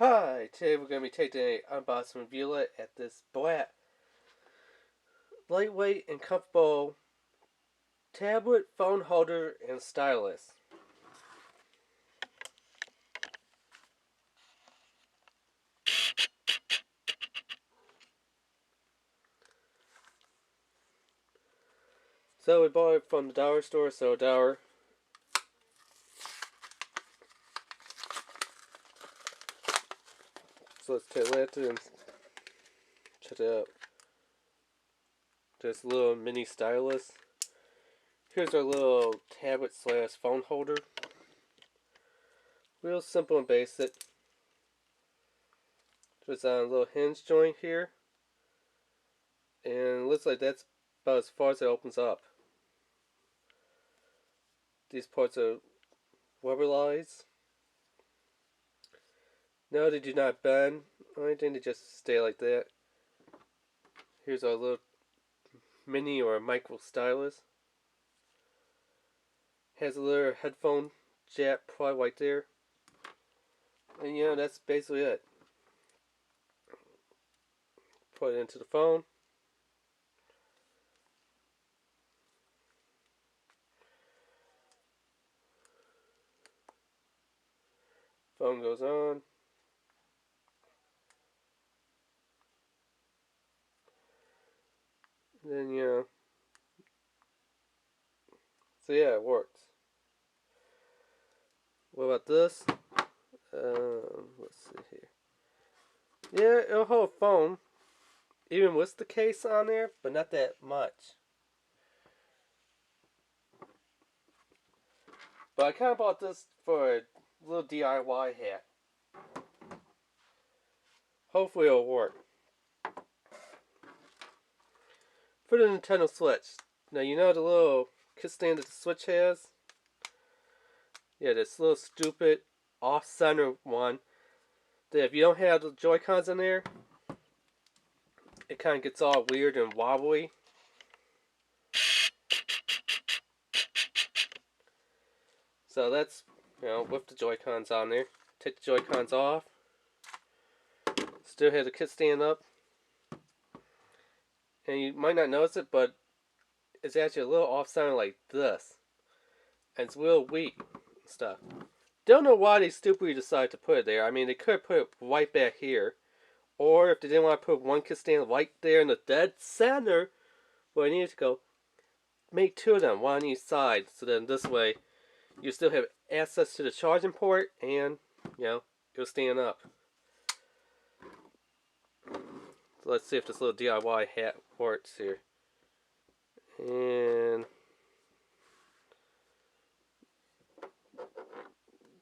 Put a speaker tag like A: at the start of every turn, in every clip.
A: Hi, today we're going to be taking a unboxing review look at this black, lightweight and comfortable tablet, phone holder, and stylus. So we bought it from the dollar store, so $1. So let's take that and check it out. There's a little mini stylus. Here's our little tablet slash phone holder. Real simple and basic. Just on a little hinge joint here. And it looks like that's about as far as it opens up. These parts are rubberized. No, they do not bend or anything, they just stay like that. Here's our little mini or micro stylus. Has a little headphone jack plug right there. And yeah, that's basically it. Put it into the phone. Phone goes on. Then yeah. So yeah, it works. What about this? Let's see here. Yeah, it'll hold a phone, even with the case on there, but not that much. But I kind of bought this for a little DIY hat. Hopefully it'll work. For the Nintendo Switch. Now you know the little kickstand that the Switch has? Yeah, this little stupid off-center one. That if you don't have the Joy-Cons in there, it kind of gets all weird and wobbly. So that's, with the Joy-Cons on there. Take the Joy-Cons off. Still have the kickstand up. And you might not notice it, but it's actually a little off-center like this. And it's real weak and stuff. Don't know why they stupidly decided to put it there. I mean, they could have put it right back here. Or if they didn't want to put one kickstand right there in the dead center, where it needed to go, make two of them, one on each side. So then this way, you still have access to the charging port and, it'll stand up. So let's see if this little DIY hat works here. And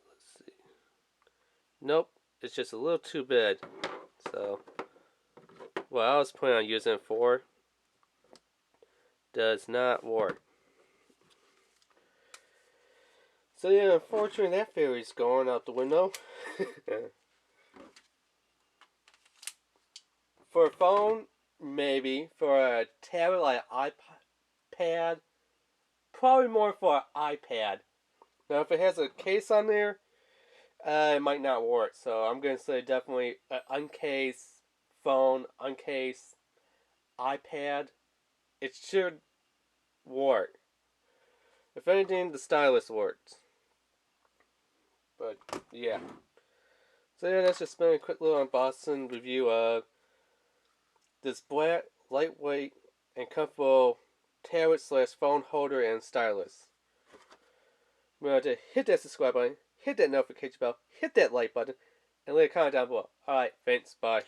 A: let's see. Nope, it's just a little too big. So what I was planning on using it for does not work. So yeah, unfortunately that theory's going out the window. For a phone, maybe. For a tablet like iPad, probably more for an iPad. Now if it has a case on there, it might not work. So I'm going to say definitely an uncased phone, uncased iPad. It should work. If anything, the stylus works. But yeah. So yeah, that's just been a quick little unboxing review of this black, lightweight, and comfortable tablet slash phone holder and stylus. Remember to hit that subscribe button, hit that notification bell, hit that like button, and leave a comment down below. Alright, thanks, bye.